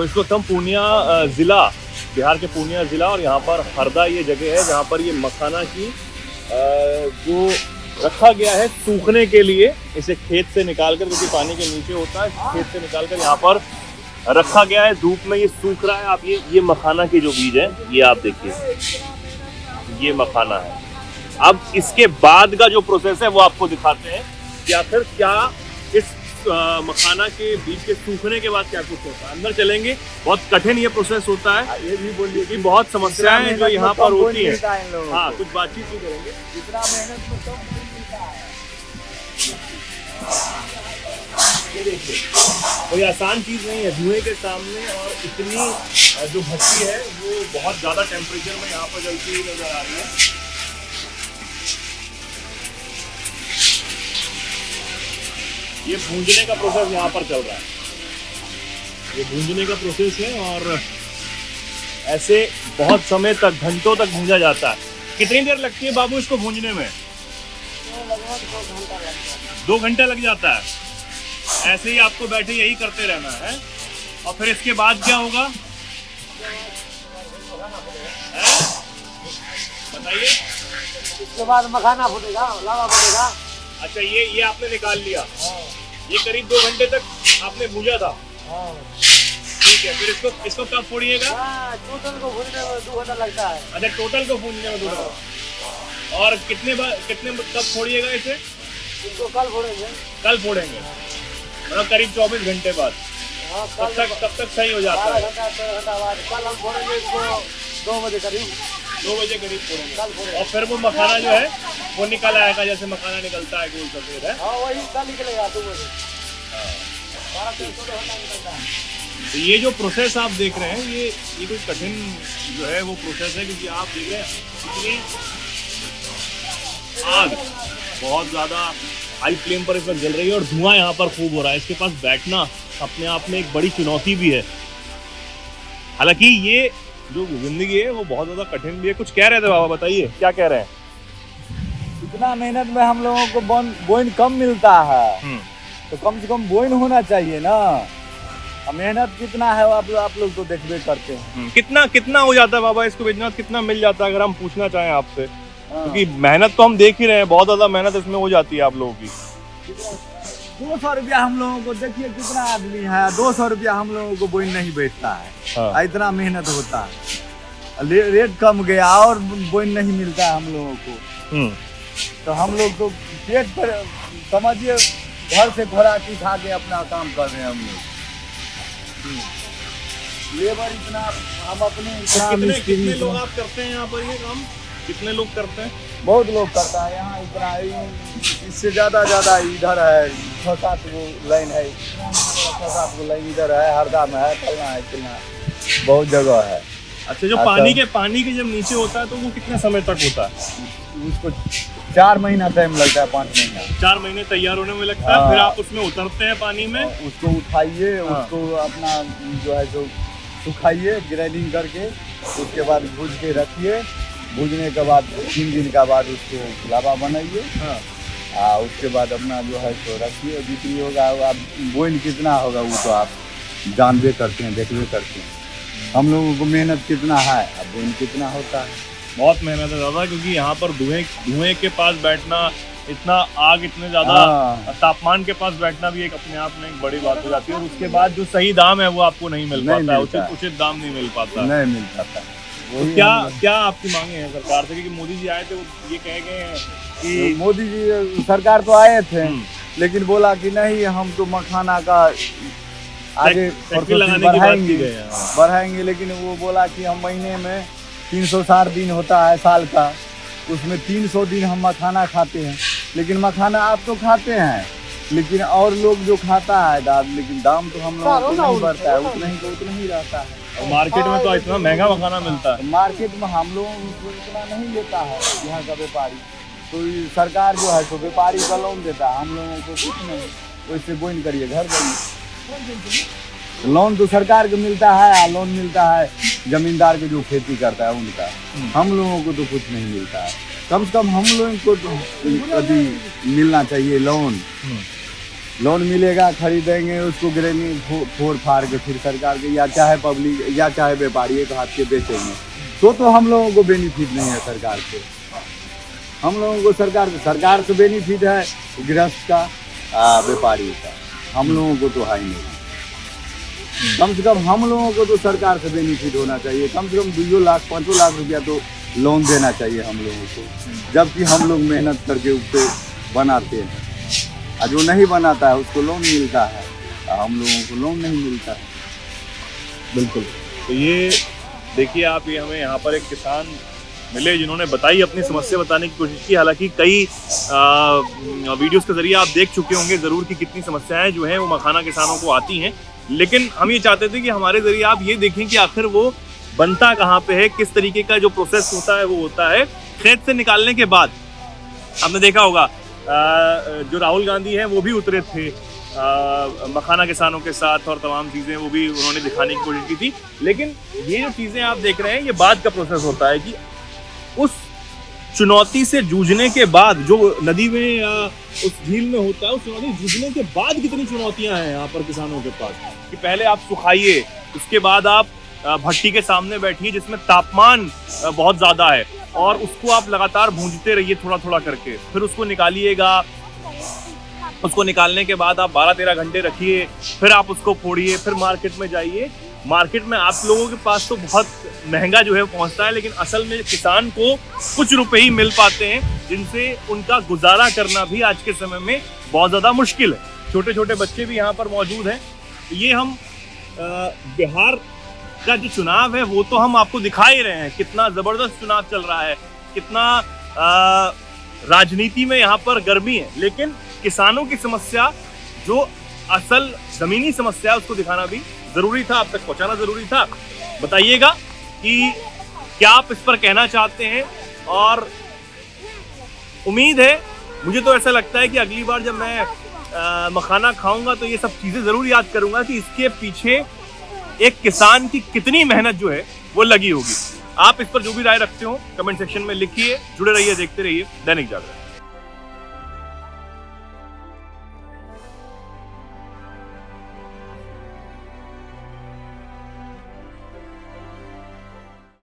तो इस वक्त हम पूर्णिया ज़िला, बिहार के पूर्णिया ज़िला, और यहाँ पर हरदा ये जगह है जहाँ पर ये मखाना की जो रखा गया है सूखने के लिए, इसे खेत से निकालकर, क्योंकि पानी के नीचे होता है, खेत से निकालकर यहाँ पर रखा गया है। धूप में ये सूख रहा है। आप ये मखाना के जो बीज हैं, ये आप देखिए, ये मखाना है। अब इसके बाद का जो प्रोसेस है वो आपको दिखाते हैं कि आखिर क्या इस मखाना के बीज के सूखने के बाद क्या कुछ होता है। अंदर चलेंगे, बहुत कठिन ये प्रोसेस होता है। ये भी बोलिए कि बहुत समस्याएं जो यहाँ पर होती है। हाँ, कुछ बातचीत भी करेंगे। जितना मेहनत में कम मिलता है। ये देखिए, कोई आसान चीज़ नहीं है धुएं के सामने, और इतनी जो भट्टी है वो बहुत ज़्यादा टेम्परेचर में यहाँ पर जलती हुई नजर आ रही है। ये भूंजने का प्रोसेस यहाँ पर चल रहा है। ये भूंजने का प्रोसेस है, और ऐसे बहुत समय तक, घंटों तक भूंजा जाता है। कितनी देर लगती है बाबू इसको भूंजने में? 2 घंटा लग जाता है। ऐसे ही आपको बैठे यही करते रहना है, और फिर इसके बाद क्या होगा बताइए? इसके बाद मखाना फूटेगा, लावा फूटेगा। अच्छा, ये आपने निकाल लिया। ये करीब 2 घंटे तक आपने भूजा था। ठीक है, फिर इसको कब फोड़िएगा? टोटल को भूनने में 2 घंटा लगता है। अच्छा, टोटल को भूनने में 2 घंटा। और कितने कब फोड़िएगा इसे? इसको कल फोड़ेंगे। कल फोड़ेंगे, मतलब करीब 24 घंटे बाद। तब तक सही हो जाता है। 12 घंटा बाद कल हम फोड़ेंगे इसको 2 बजे करीब। 2 बजे करीब फोड़ेंगे, और फिर वो मखाना जो है वो निकल आएगा, जैसे मखाना निकलता है गोल सफेद है। हाँ, वही कल निकलेगा 2 बजे। 12-13 घंटा निकलता है। तो ये जो प्रोसेस आप देख रहे हैं, ये कोई कठिन जो है वो प्रोसेस है, क्योंकि आप देख रहे हैं इतनी आग बहुत ज़्यादा हाई फ्लेम पर इस वक्त जल रही है, और धुआं यहाँ पर खूब हो रहा है। इसके पास बैठना अपने आप में एक बड़ी चुनौती भी है। हालांकि ये जो जिंदगी है वो बहुत ज़्यादा कठिन भी है। कुछ कह रहे थे बाबा, बताइए क्या कह रहे हैं? इतना मेहनत में हम लोगों को बोइन कम मिलता है, तो कम से कम बोइन होना चाहिए ना। मेहनत कितना है आप लोग तो देखबे करते हैं। कितना हो जाता है बाबा इसको बेचना? कितना मिल जाता है अगर हम पूछना चाहें आपसे? क्योंकि मेहनत तो हम देख ही रहे हैं, बहुत ज्यादा मेहनत इसमें हो जाती है आप लोगों की। 200 रुपया हम लोगों को, देखिए कितना आदमी है, 200 रुपया हम लोगों को बोइन नहीं बेचता है। हाँ। इतना मेहनत होता है, रेट कम गया और बोइन नहीं मिलता है हम लोगों को। तो हम लोग तो पेट पर समझिए घर से खोराकी खा के अपना काम कर रहे हैं हम लोग। लेबर इतना हम अपने कितने लोग आप करते हैं यहाँ पर ये काम? कितने लोग करते हैं? बहुत लोग करता है यहाँ। इतना इससे ज़्यादा इधर है, 6-7 गो लाइन है। 6-7 गो लाइन इधर है, हरदा में है, फलना है, चिलना है, बहुत जगह है। अच्छा, जो पानी के जब नीचे होता है तो वो कितने समय तक होता है? उसको 4 महीना टाइम लगता है, 5 महीना। 4 महीने तैयार होने में लगता है। फिर आप उसमें उतरते हैं पानी में, उसको उठाइए, उसको अपना जो है जो सुखाइए ग्राइंडिंग करके, उसके बाद भूज के रखिए। भूजने के बाद 3 दिन का बाद उसको लावा बनाइए। उसके बाद अपना जो है तो रखिए, बिक्री होगा। आप बोइन कितना होगा वो तो आप जानबे करते हैं, देखबे करते हैं। हम लोगों को मेहनत कितना है, अब बोइन कितना होता है। बहुत मेहनत है ज़्यादा, क्योंकि यहाँ पर धुएं के पास बैठना, इतना आग, इतने ज़्यादा तापमान के पास बैठना भी एक अपने आप में एक बड़ी बात हो जाती है। और उसके बाद जो सही दाम है वो आपको नहीं मिल पाता है, उचित दाम नहीं मिल पाता। नहीं मिल पाता। तो क्या आपकी मांगे हैं सरकार से? क्योंकि मोदी जी आए थे, वो ये कह गए हैं कि मोदी जी सरकार तो आए थे, लेकिन बोला कि नहीं, हम तो मखाना का आगे बढ़ाएंगे। लेकिन वो बोला कि हम महीने में 360 दिन होता है साल का, उसमें 300 दिन हम मखाना खाते हैं। लेकिन मखाना आप तो खाते हैं, लेकिन और लोग जो खाता है लेकिन दाम तो हम लोगों को नहीं बढ़ता है, उतना ही रहता है। और मार्केट में तो इतना महंगा मखाना मिलता है। मार्केट में हम लोगों को इतना नहीं लेता है यहाँ का व्यापारी। तो सरकार जो है तो व्यापारी का लोन देता है, हम लोगों को कुछ नहीं। वैसे बोइन करिए, घर जाइए। लोन तो सरकार को मिलता है, लोन मिलता है जमींदार के जो खेती करता है उनका। हम लोगों को तो कुछ नहीं मिलता है। कम से कम हम लोगों को तो यदि मिलना चाहिए लोन, लोन मिलेगा, खरीदेंगे उसको, ग्रेनिंग फोड़ फाड़ के फिर सरकार के या चाहे पब्लिक या चाहे व्यापारी एक हाथ के बेचेंगे, तो हम लोगों को बेनिफिट नहीं है सरकार से। हम लोगों को सरकार से बेनिफिट है गृहस्थ का, व्यापारी का, हम लोगों को तो है ही नहीं। कम से कम हम लोगों को तो सरकार से बेनिफिट होना चाहिए, कम से कम 2 लाख 5 लाख रुपया तो लोन देना चाहिए हम लोगों को, जबकि हम लोग मेहनत करके उसको बनाते हैं। और जो नहीं बनाता है उसको लोन मिलता है, हम लोगों को लोन नहीं मिलता है। बिल्कुल। तो ये देखिए आप, ये हमें यहाँ पर एक किसान मिले जिन्होंने बताई, अपनी समस्या बताने की कोशिश की। हालांकि कई वीडियोस के जरिए आप देख चुके होंगे ज़रूर कि कितनी समस्याएं जो हैं वो मखाना किसानों को आती हैं, लेकिन हम ये चाहते थे कि हमारे ज़रिए आप ये देखें कि आखिर वो बनता कहाँ पे है, किस तरीके का जो प्रोसेस होता है वो होता है। खेत से निकालने के बाद आपने देखा होगा जो राहुल गांधी हैं वो भी उतरे थे मखाना किसानों के साथ, और तमाम चीज़ें वो भी उन्होंने दिखाने की कोशिश की थी। लेकिन ये जो चीज़ें आप देख रहे हैं ये बाद का प्रोसेस होता है कि उस चुनौती से जूझने के बाद, जो नदी में या उस झील में होता है, उस चुनौती जूझने के बाद कितनी चुनौतियां हैं यहाँ पर किसानों के पास कि पहले आप सुखाइए, उसके बाद आप भट्टी के सामने बैठिए जिसमें तापमान बहुत ज़्यादा है, और उसको आप लगातार भूंजते रहिए थोड़ा थोड़ा करके, फिर उसको निकालिएगा। उसको निकालने के बाद आप 12-13 घंटे रखिए, फिर आप उसको फोड़िए, फिर मार्केट में जाइए। मार्केट में आप लोगों के पास तो बहुत महंगा जो है पहुंचता है, लेकिन असल में किसान को कुछ रुपए ही मिल पाते हैं जिनसे उनका गुजारा करना भी आज के समय में बहुत ज़्यादा मुश्किल है। छोटे छोटे बच्चे भी यहाँ पर मौजूद हैं। ये हम बिहार का जो चुनाव है वो तो हम आपको दिखा ही रहे हैं, कितना ज़बरदस्त चुनाव चल रहा है, कितना राजनीति में यहाँ पर गर्मी है, लेकिन किसानों की समस्या जो असल ज़मीनी समस्या है उसको दिखाना भी ज़रूरी था, आप तक पहुँचाना ज़रूरी था। बताइएगा कि क्या आप इस पर कहना चाहते हैं, और उम्मीद है, मुझे तो ऐसा लगता है कि अगली बार जब मैं मखाना खाऊंगा तो ये सब चीज़ें ज़रूर याद करूंगा कि इसके पीछे एक किसान की कितनी मेहनत जो है वो लगी होगी। आप इस पर जो भी राय रखते हो कमेंट सेक्शन में लिखिए। जुड़े रहिए, देखते रहिए दैनिक जागरण।